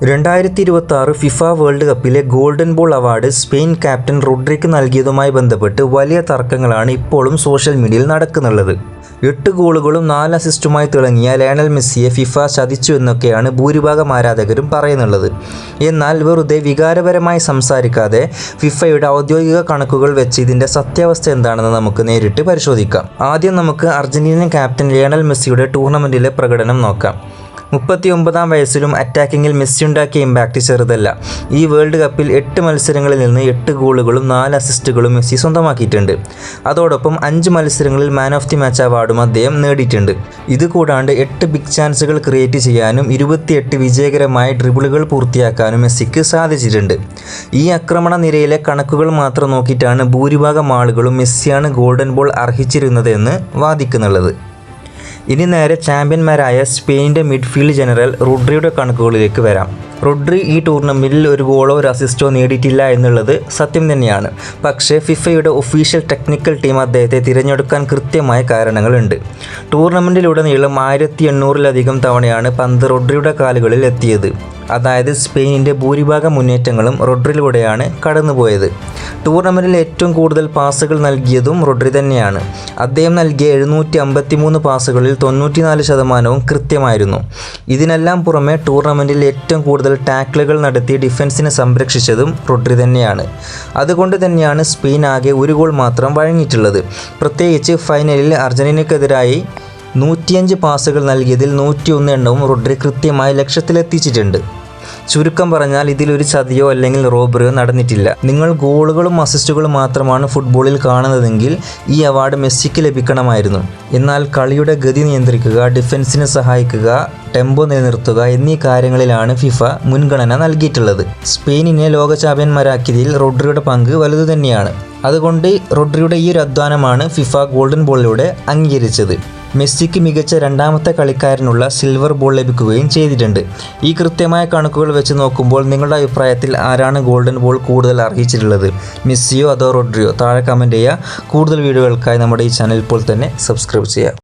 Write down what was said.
2026 FIFA world കപ്പിലെ golden ball award Spain captain റോഡ്രിക്ക് നൽകിയതുമായി ബന്ധപ്പെട്ട് വലിയ തർക്കങ്ങളാണ് ഇപ്പോഴും സോഷ്യൽ മീഡിയയിൽ നടക്കുന്നുള്ളത്. 8 ഗോളുകളും 4 അസിസ്റ്റുമായി തിളങ്ങിയ ലയണൽ മെസ്സിയെ ഫിഫ ചതിച്ചു എന്നൊക്കെയാണ് ഭൂരിഭാഗം ആരാധകരും പറയുന്നുള്ളത്. എന്നാൽ വെറുതെ വികാരപരമായി സംസാരിക്കാതെ ഫിഫയുടെ ഔദ്യോഗിക കണക്കുകൾ വെച്ച് ഇതിൻ്റെ സത്യാവസ്ഥ എന്താണെന്ന് നമുക്ക് നേരിട്ട് പരിശോധിക്കാം. ആദ്യം നമുക്ക് അർജന്റീനിയൻ ക്യാപ്റ്റൻ ലയണൽ മെസ്സിയുടെ ടൂർണമെൻറ്റിലെ പ്രകടനം നോക്കാം. 39-ാം വയസ്സിലും അറ്റാക്കിങ്ങിൽ മെസ്സി ഉണ്ടാക്കിയ ഇമ്പാക്റ്റ് ചെറുതല്ല. ഈ വേൾഡ് കപ്പിൽ 8 മത്സരങ്ങളിൽ നിന്ന് 8 ഗോളുകളും 4 അസിസ്റ്റുകളും മെസ്സി സ്വന്തമാക്കിയിട്ടുണ്ട്. അതോടൊപ്പം 5 മത്സരങ്ങളിൽ മാൻ ഓഫ് ദി മാച്ച് അവാർഡും അദ്ദേഹം നേടിയിട്ടുണ്ട്. ഇതുകൂടാണ്ട് 8 ബിഗ് ചാൻസുകൾ ക്രിയേറ്റ് ചെയ്യാനും 28 വിജയകരമായ ഡ്രിബിളുകൾ പൂർത്തിയാക്കാനും മെസ്സിക്ക് സാധിച്ചിട്ടുണ്ട്. ഈ ആക്രമണ നിരയിലെ കണക്കുകൾ മാത്രം നോക്കിയിട്ടാണ് ഭൂരിഭാഗം ആളുകളും മെസ്സിയാണ് ഗോൾഡൻ ബോൾ അർഹിച്ചിരുന്നതെന്ന് വാദിക്കുന്നുള്ളത്. ഇനി നേരെ ചാമ്പ്യന്മാരായ സ്പെയിനിൻ്റെ മിഡ്ഫീൽഡ് ജനറൽ റോഡ്രിയുടെ കണക്കുകളിലേക്ക് വരാം. റോഡ്രി ഈ ടൂർണമെൻറ്റിൽ ഒരു ഗോളോ ഒരു അസിസ്റ്റോ നേടിയിട്ടില്ല എന്നുള്ളത് സത്യം തന്നെയാണ്. പക്ഷേ ഫിഫയുടെ ഒഫീഷ്യൽ ടെക്നിക്കൽ ടീം അദ്ദേഹത്തെ തിരഞ്ഞെടുക്കാൻ കൃത്യമായ കാരണങ്ങളുണ്ട്. ടൂർണമെൻറ്റിലുടനീളം 1800-ലധികം തവണയാണ് പന്ത് റോഡ്രിയുടെ കാലുകളിൽ എത്തിയത്. അതായത് സ്പെയിനിൻ്റെ ഭൂരിഭാഗം മുന്നേറ്റങ്ങളും റോഡ്രിയിലൂടെയാണ് കടന്നുപോയത്. ടൂർണമെൻറ്റിൽ ഏറ്റവും കൂടുതൽ പാസുകൾ നൽകിയതും റോഡ്രി തന്നെയാണ്. അദ്ദേഹം നൽകിയ 753 പാസുകളിൽ 94% കൃത്യമായിരുന്നു. ഇതിനെല്ലാം പുറമെ ടൂർണമെൻറ്റിൽ ഏറ്റവും കൂടുതൽ ടാക്കിളുകൾ നടത്തി ഡിഫൻസിനെ സംരക്ഷിച്ചതും റോഡ്രി തന്നെയാണ്. അതുകൊണ്ട് തന്നെയാണ് സ്പെയിൻ ആകെ ഒരു ഗോൾ മാത്രം വഴങ്ങിയിട്ടുള്ളത്. പ്രത്യേകിച്ച് ഫൈനലിൽ അർജന്റീനയ്ക്കെതിരായി 105 പാസുകൾ നൽകിയതിൽ 101 എണ്ണവും റോഡ്രി കൃത്യമായി ലക്ഷ്യത്തിലെത്തിച്ചിട്ടുണ്ട്. ചുരുക്കം പറഞ്ഞാൽ ഇതിലൊരു ചതിയോ അല്ലെങ്കിൽ റോബറിയോ നടന്നിട്ടില്ല. നിങ്ങൾ ഗോളുകളും അസിസ്റ്റുകളും മാത്രമാണ് ഫുട്ബോളിൽ കാണുന്നതെങ്കിൽ ഈ അവാർഡ് മെസ്സിക്ക് ലഭിക്കണമായിരുന്നു. എന്നാൽ കളിയുടെ ഗതി നിയന്ത്രിക്കുക, ഡിഫൻസിനെ സഹായിക്കുക, ടെമ്പോ നിലനിർത്തുക എന്നീ കാര്യങ്ങളിലാണ് ഫിഫ മുൻഗണന നൽകിയിട്ടുള്ളത്. സ്പെയിനിനെ ലോക ചാമ്പ്യന്മാരാക്കിയതിൽ റോഡ്രിയുടെ പങ്ക് വലുതു തന്നെയാണ്. അതുകൊണ്ട് റോഡ്രിയുടെ ഈ ഒരു അധ്വാനമാണ് ഫിഫ ഗോൾഡൻ ബോളിലൂടെ അംഗീകരിച്ചത്. മെസ്സിക്ക് മികച്ച രണ്ടാമത്തെ കളിക്കാരനുള്ള സിൽവർ ബോൾ ലഭിക്കുകയും ചെയ്തിട്ടുണ്ട്. ഈ കൃത്യമായ കണക്കുകൾ വെച്ച് നോക്കുമ്പോൾ നിങ്ങളുടെ അഭിപ്രായത്തിൽ ആരാണ് ഗോൾഡൻ ബോൾ കൂടുതൽ അർഹിച്ചിട്ടുള്ളത്? മെസ്സിയോ അതോ റോഡ്രിയോ? താഴെ കമൻറ്റ് ചെയ്യുക. കൂടുതൽ വീഡിയോകൾക്കായി നമ്മുടെ ഈ ചാനൽ ഇപ്പോൾ തന്നെ സബ്സ്ക്രൈബ് ചെയ്യുക.